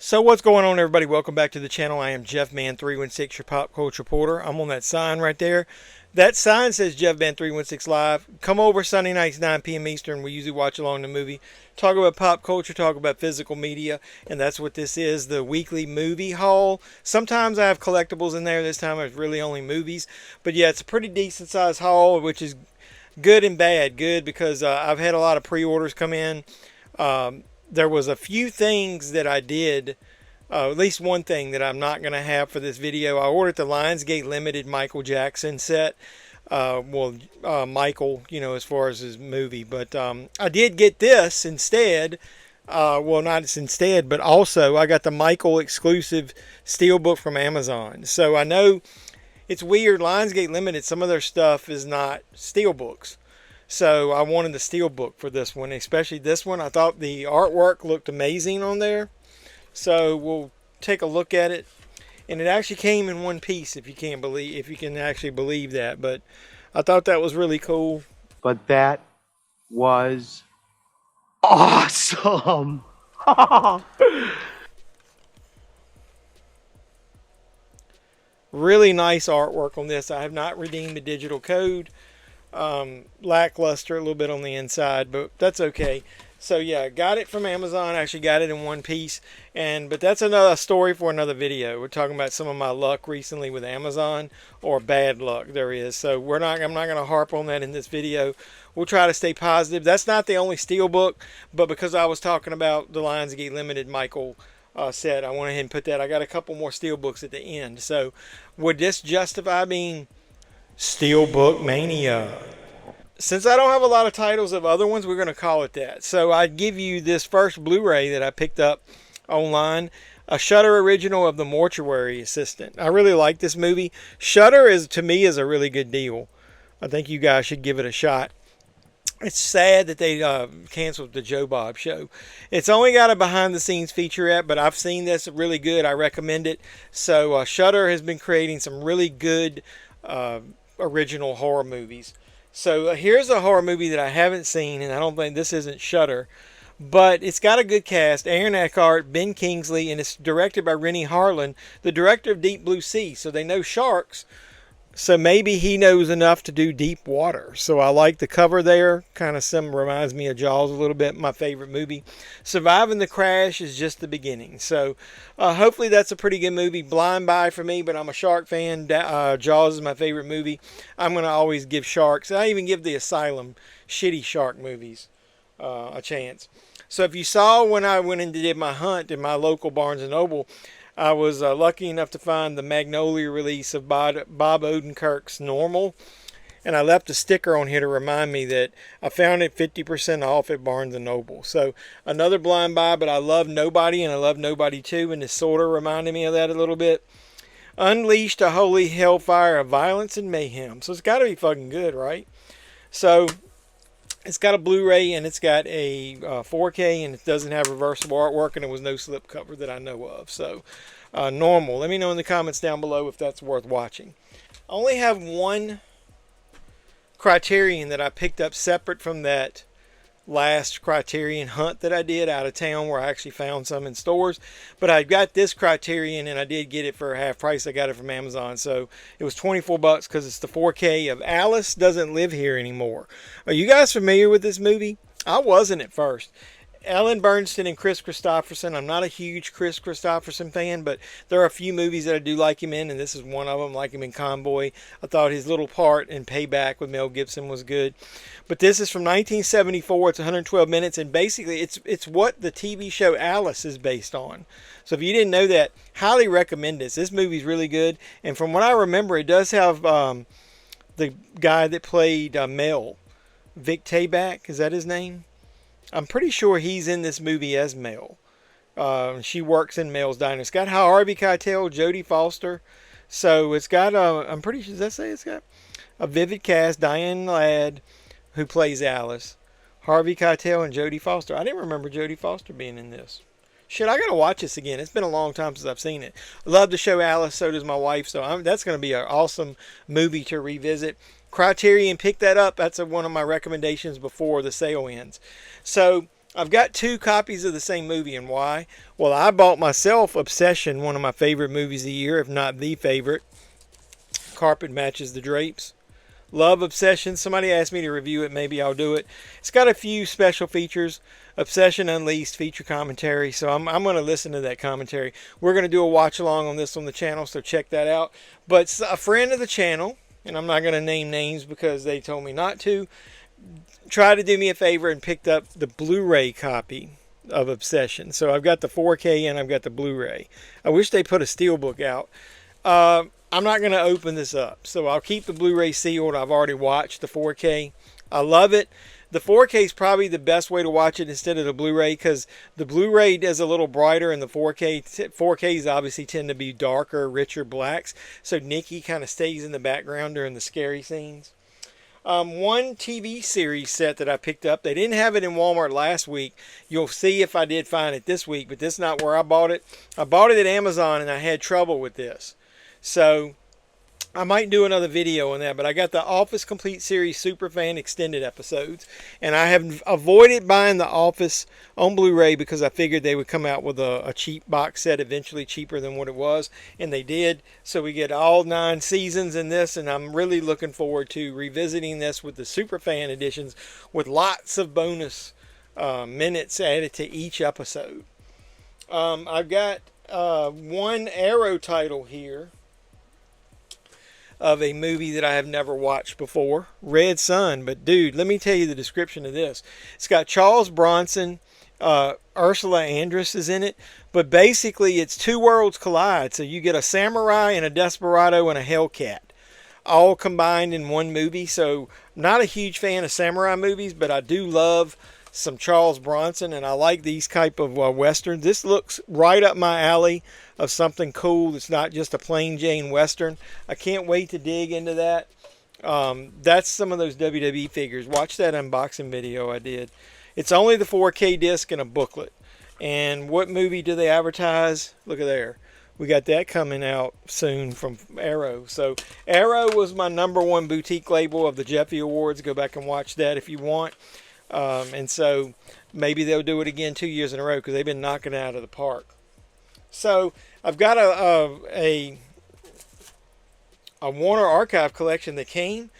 So what's going on, everybody? Welcome back to the channel. I am JeffMan316, your pop culture reporter. I'm on that sign right there. That sign says JeffMan316 Live. Come over Sunday nights, 9 p.m. Eastern. We usually watch along the movie, talk about pop culture, talk about physical media, and that's what this is, the weekly movie haul. Sometimes I have collectibles in there. This time it's really only movies. But yeah, it's a pretty decent sized haul, which is good and bad. Good because I've had a lot of pre-orders come in. There was a few things that I did, at least one thing that I'm not going to have for this video. I ordered the Lionsgate Limited Michael Jackson set. Michael, you know, as far as his movie. But I did get this instead. Well, not instead, but also I got the Michael exclusive Steelbook from Amazon. So I know it's weird. Lionsgate Limited, some of their stuff is not Steelbooks. So I wanted the Steelbook for this one, especially this one. I thought the artwork looked amazing on there. So we'll take a look at it. And it actually came in one piece, if you can actually believe that. But I thought that was really cool. But that was awesome. Really nice artwork on this. I have not redeemed the digital code. Lackluster a little bit on the inside, but that's okay. So yeah, got it from Amazon. I actually got it in one piece, but that's another story for another video. We're talking about some of my luck recently with Amazon, or bad luck there is. So I'm not going to harp on that in this video. We'll try to stay positive. That's not the only Steelbook, but because I was talking about the Lionsgate Limited Michael set, I went ahead and put that. I got a couple more Steelbooks at the end. So would this justify being STEELBOOKMANIA? Since I don't have a lot of titles of other ones, we're going to call it that. So I give you this first Blu-ray that I picked up online, a Shudder original of The Mortuary Assistant. I really like this movie. Shudder to me is a really good deal. I think you guys should give it a shot. It's sad that they canceled the Joe Bob show. It's only got a behind-the-scenes featurette, but I've seen this really good. I recommend it. So Shudder has been creating some really good original horror movies. So here's a horror movie that I haven't seen, and I don't think this isn't Shudder, but it's got a good cast. Aaron Eckhart, Ben Kingsley, and it's directed by Rennie Harlan, the director of Deep Blue Sea. So they know sharks, so maybe he knows enough to do deep water. So I like the cover there. Kind of reminds me of Jaws a little bit, my favorite movie. Surviving the Crash is just the beginning. So hopefully that's a pretty good movie. Blind Buy for me, but I'm a shark fan. Jaws is my favorite movie. I'm going to always give sharks. I even give the Asylum shitty shark movies a chance. So if you saw when I went and did my hunt in my local Barnes & Noble, I was lucky enough to find the Magnolia release of Bob Odenkirk's Normal. And I left a sticker on here to remind me that I found it 50% off at Barnes & Noble. So another blind buy, but I love Nobody and I love Nobody 2. And this sort of reminded me of that a little bit. Unleashed a holy hellfire of violence and mayhem. So it's got to be fucking good, right? So it's got a Blu-ray and it's got a 4K and it doesn't have reversible artwork and there was no slipcover that I know of. So Normal. Let me know in the comments down below if that's worth watching. I only have one Criterion that I picked up separate from that last Criterion hunt that I did out of town where I actually found some in stores. But I got this Criterion and I did get it for half price. I got it from Amazon. So it was 24 bucks because it's the 4K of Alice Doesn't Live Here Anymore. Are you guys familiar with this movie? I wasn't at first. Ellen Burstyn and Chris Christopherson. I'm not a huge Chris Christopherson fan, but there are a few movies that I do like him in, and this is one of them. I like him in Convoy. I thought his little part in Payback with Mel Gibson was good. But this is from 1974. It's 112 minutes, and basically it's what the TV show Alice is based on. So if you didn't know that, highly recommend this. This movie's really good, and from what I remember, it does have the guy that played Mel, Vic Tayback. Is that his name? I'm pretty sure he's in this movie as Mel. She works in Mel's Diner. It's got Harvey Keitel, Jodie Foster. So it's got, I'm pretty sure, does that say it's got a vivid cast? Diane Ladd, who plays Alice. Harvey Keitel and Jodie Foster. I didn't remember Jodie Foster being in this. Shit, I gotta watch this again. It's been a long time since I've seen it. I love the show Alice, so does my wife. So that's going to be an awesome movie to revisit. Criterion, pick that up. That's one of my recommendations before the sale ends. So I've got 2 copies of the same movie, and why? Well, I bought myself Obsession, one of my favorite movies of the year, if not the favorite. Carpet matches the drapes. Love Obsession. Somebody asked me to review it. Maybe I'll do it. It's got a few special features. Obsession Unleashed feature commentary. So I'm going to listen to that commentary. We're going to do a watch along on this on the channel, so check that out. But a friend of the channel, and I'm not going to name names because they told me not to, tried to do me a favor and picked up the Blu-ray copy of Obsession. So I've got the 4K and I've got the Blu-ray. I wish they put a Steelbook out. I'm not going to open this up, so I'll keep the Blu-ray sealed. I've already watched the 4K. I love it. The 4K is probably the best way to watch it instead of the Blu-ray, because the Blu-ray is a little brighter and the 4Ks obviously tend to be darker, richer blacks. So Nikki kind of stays in the background during the scary scenes. One TV series set that I picked up. They didn't have it in Walmart last week. You'll see if I did find it this week, but this is not where I bought it. I bought it at Amazon and I had trouble with this. So I might do another video on that, but I got the Office Complete Series Superfan Extended episodes, and I have avoided buying the Office on Blu-ray because I figured they would come out with a cheap box set eventually, cheaper than what it was, and they did. So we get all 9 seasons in this, and I'm really looking forward to revisiting this with the Superfan editions with lots of bonus minutes added to each episode. I've got one Arrow title here of a movie that I have never watched before, Red Sun. But dude, let me tell you the description of this. It's got Charles Bronson, Ursula Andress is in it, but basically it's 2 worlds collide. So you get a samurai and a desperado and a Hellcat all combined in one movie. So I'm not a huge fan of samurai movies, but I do love some Charles Bronson, and I like these type of westerns. This looks right up my alley of something cool that's not just a plain Jane western. I can't wait to dig into that. That's some of those WWE figures. Watch that unboxing video I did. It's only the 4K disc and a booklet. And what movie do they advertise? Look at there. We got that coming out soon from Arrow. So Arrow was my #1 boutique label of the Jeffy Awards. Go back and watch that if you want. And so maybe they'll do it again 2 years in a row because they've been knocking it out of the park. So I've got a Warner Archive collection that came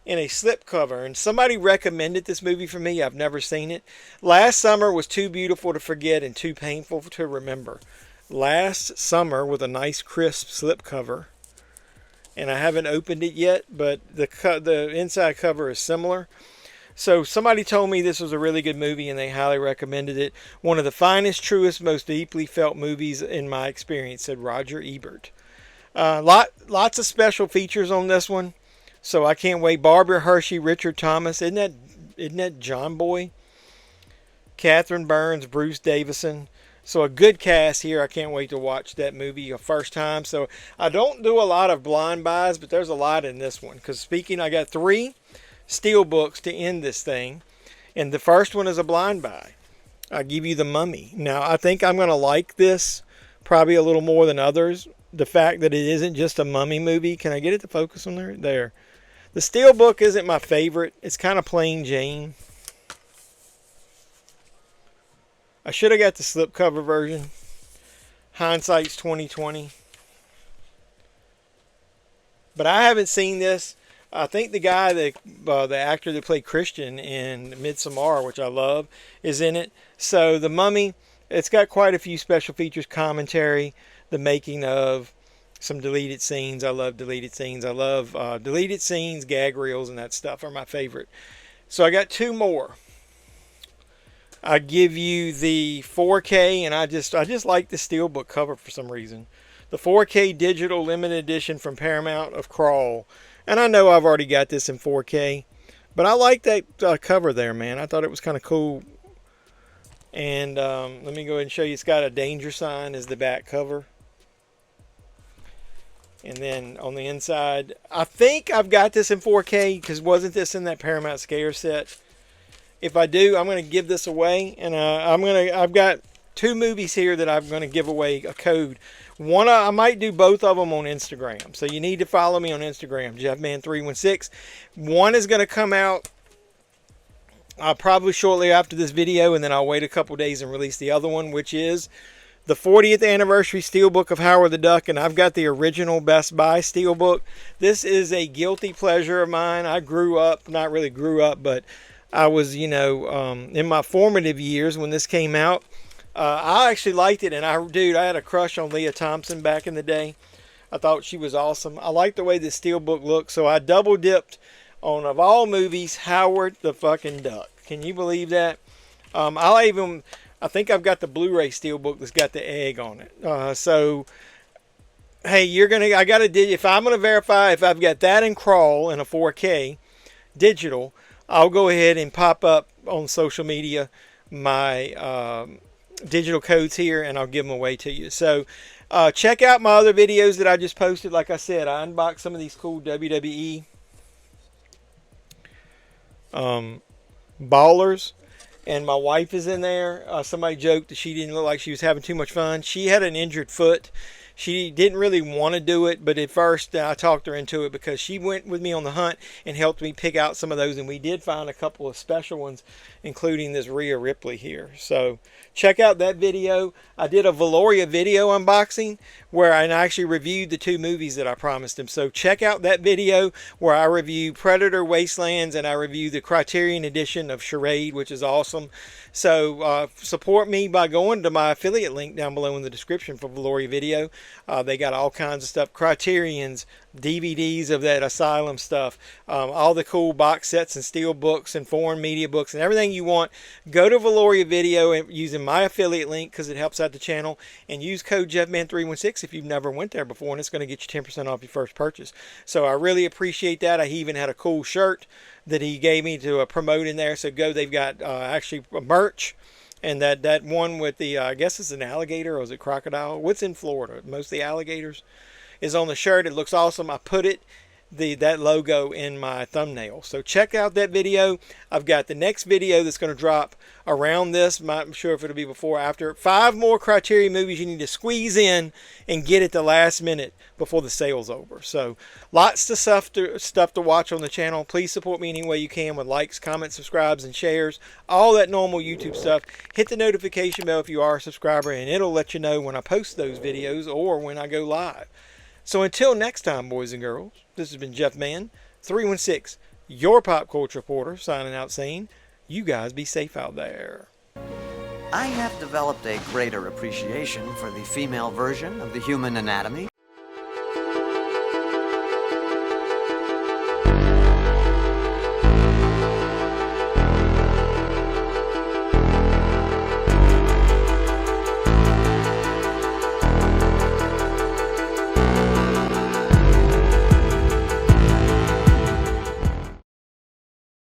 in a slipcover, and somebody recommended this movie for me. I've never seen it. Last Summer was too beautiful to forget and too painful to remember. Last Summer with a nice crisp slipcover, and I haven't opened it yet, but the inside cover is similar. So somebody told me this was a really good movie and they highly recommended it. One of the finest, truest, most deeply felt movies in my experience, said Roger Ebert. Lots of special features on this one, so I can't wait. Barbara Hershey, Richard Thomas, isn't that John Boy? Catherine Burns, Bruce Davison. So a good cast here. I can't wait to watch that movie a first time. So I don't do a lot of blind buys, but there's a lot in this one. Because I got 3 Steelbooks to end this thing, and the first one is a blind buy. I'll give you The Mummy. Now I think I'm going to like this probably a little more than others. The fact that it isn't just a mummy movie. Can I get it to focus on there? There. The Steelbook isn't my favorite. It's kind of plain Jane. I should have got the slipcover version. Hindsight's 2020. But I haven't seen this. I think the guy, the actor that played Christian in Midsommar, which I love, is in it. So The Mummy, it's got quite a few special features, commentary, the making of, some deleted scenes. I love deleted scenes. I love deleted scenes, gag reels, and that stuff are my favorite. So I got 2 more. I give you the 4K, and I just like the Steelbook cover for some reason. The 4K digital limited edition from Paramount of Crawl. And I know I've already got this in 4K, but I like that cover there, man. I thought it was kind of cool. And let me go ahead and show you. It's got a danger sign as the back cover. And then on the inside, I think I've got this in 4K because wasn't this in that Paramount Scare set? If I do, I'm going to give this away. And I've got 2 movies here that I'm going to give away a code. One, I might do both of them on Instagram. So you need to follow me on Instagram, JeffMan316. One is going to come out probably shortly after this video, and then I'll wait a couple days and release the other one, which is the 40th anniversary Steelbook of Howard the Duck, and I've got the original Best Buy Steelbook. This is a guilty pleasure of mine. I grew up, not really grew up, but I was, you know, in my formative years when this came out. I actually liked it, and I had a crush on Leah Thompson back in the day. I thought she was awesome. I liked the way the Steelbook looked, so I double dipped on, of all movies, Howard the fucking Duck. Can you believe that? I think I've got the Blu Ray Steelbook that's got the egg on it. So, hey, if I'm gonna verify if I've got that in crawl in a 4K digital, I'll go ahead and pop up on social media my digital codes here, and I'll give them away to you. So, check out my other videos that I just posted. Like I said, I unboxed some of these cool WWE ballers, and my wife is in there. Somebody joked that she didn't look like she was having too much fun. She had an injured foot. She didn't really want to do it, but at first I talked her into it because she went with me on the hunt and helped me pick out some of those, and we did find a couple of special ones, including this Rhea Ripley here. So check out that video. I did a Valoria video unboxing where I actually reviewed the 2 movies that I promised him. So check out that video where I review Predator Wastelands, and I review the Criterion edition of Charade, which is awesome. So support me by going to my affiliate link down below in the description for Valoria video. They got all kinds of stuff, Criterion's, DVDs of that Asylum stuff, all the cool box sets and steel books and foreign media books and everything you want. Go to Valoria Video and using my affiliate link because it helps out the channel, and use code JeffMan316 if you've never went there before, and it's going to get you 10% off your first purchase. So I really appreciate that. I even had a cool shirt that he gave me to promote in there. So go, they've got actually merch. And that one with the, I guess it's an alligator, or is it crocodile? What's in Florida? Mostly alligators. Is on the shirt. It looks awesome. I put that logo in my thumbnail. So check out that video. I've got the next video that's going to drop around this. I'm not sure if it'll be before or after. 5 more Criterion movies you need to squeeze in and get at the last minute before the sale's over. So lots of stuff to watch on the channel. Please support me any way you can with likes, comments, subscribes, and shares. All that normal YouTube stuff. Hit the notification bell if you are a subscriber, and it'll let you know when I post those videos or when I go live. So until next time, boys and girls, this has been Jeff Man 316, your pop culture reporter, signing out saying, you guys be safe out there. I have developed a greater appreciation for the female version of the human anatomy.